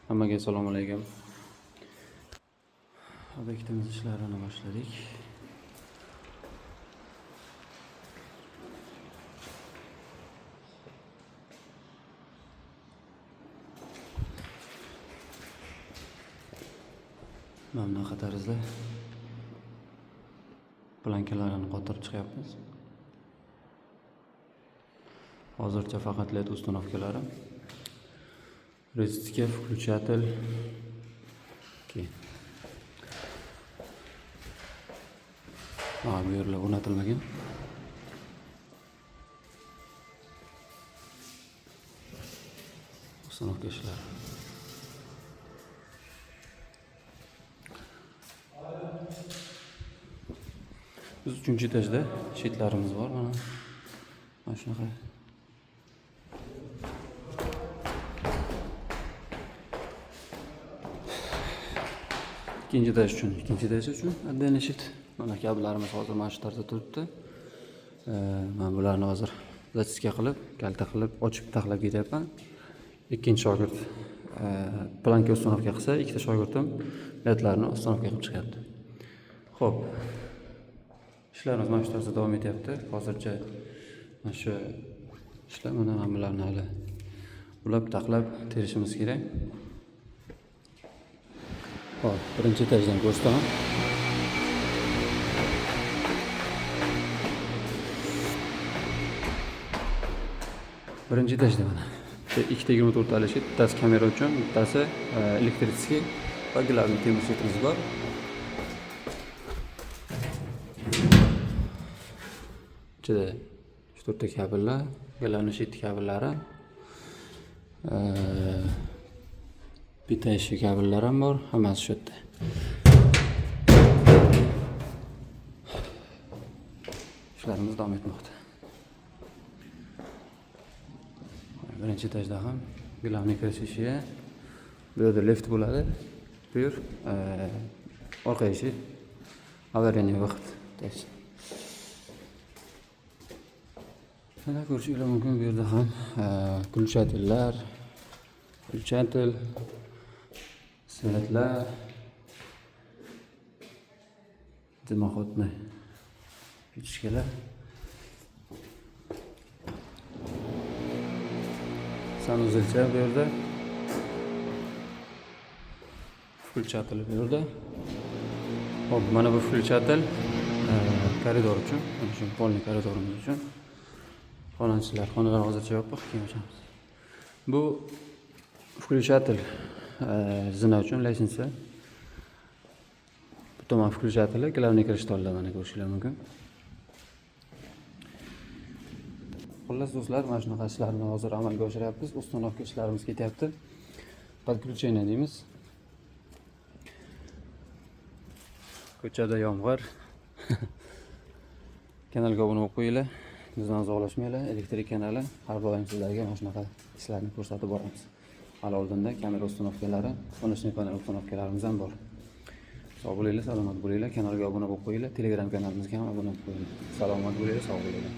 Hammaga assalomu alaykum. Obyektimiz ishlarini boshladik. Mana bunaqa tarzda plankalarini qotirib chiqyapmiz. Hozircha faqat LED установкалari. Резистка, включатель. Bu yerlar o'rnatilmagan. Установка ishlari. Biz 3-etajda shitlarimiz bor. Mana shunaqa. Ikkinchi etaj uchun отдельный shit. Mana kabellarimiz hozir mana shu tarzda turibdi. Men bularni hozir zatiska qilib, kalta qilib, ochib taxlab ketyapman. Ikkinchi shogird planka установка qilsa, ikkita shogirdim ledlarni установка qilib chiqyapti. Xo'p. Ishlarimiz mana shu tarzda davom etyapti. Hozircha mana shu ishlar mana bularni hali ulab taxlab terishimiz kerak. Hop, birinchi etajdan ko'rsataman. Birinchi etajda mana ikkita 24 talik shit, bittasi kamera uchun, bittasi elektrический va glavniy temir shitimiz bor. Ichida 4 ta kabellar, glavniy shit kabellari, bitta eshik kabellar ham bor, hammasi shu yerda. Ishlarimiz davom etmoqda. Birinchi etajda ham glavniy kirish eshigi, bu yerda lift bo'ladi. Bu yer orqa eshik, avariyaning vaqt. Mana ko'rishingiz mumkin, bu yerda ham включательlar, включатель, svetlar, dimoxodni fichkalar. Sanuzilcha bu yerda. Включатель bu yerda. Hop, mana bu включатель koridor uchun, mana shu polni koridorimiz uchun. Xonalar hozircha yopiq, keyin ochamiz. Bu включатель zina uchun leysinsa. Bu tomon включатель, glavniy kristallar mana ko'rishingiz mumkin. Xullas do'stlar, mana shunaqa ishlarni hozir amalga oshiryapmiz. Установка ishlarimiz ketyapti. Подключение deymiz. Ko'chada yomg'ir. Kanalga obuna bo'lib qo'yinglar. Bizdan uzoqlashmanglar. Elektrik kanali har doim sizlarga mana shunaqa ishlarni ko'rsatib boramiz. Hali oldinda kamera установкалari, sonashniy panel установкаlarimiz ham bor. Sog' bo'linglar, salomat bo'linglar. Kanalga obuna bo'lib qo'yinglar. Telegram kanalimizga ham obuna bo'lib qo'yinglar. Salomat bo'linglar, sog' bo'linglar.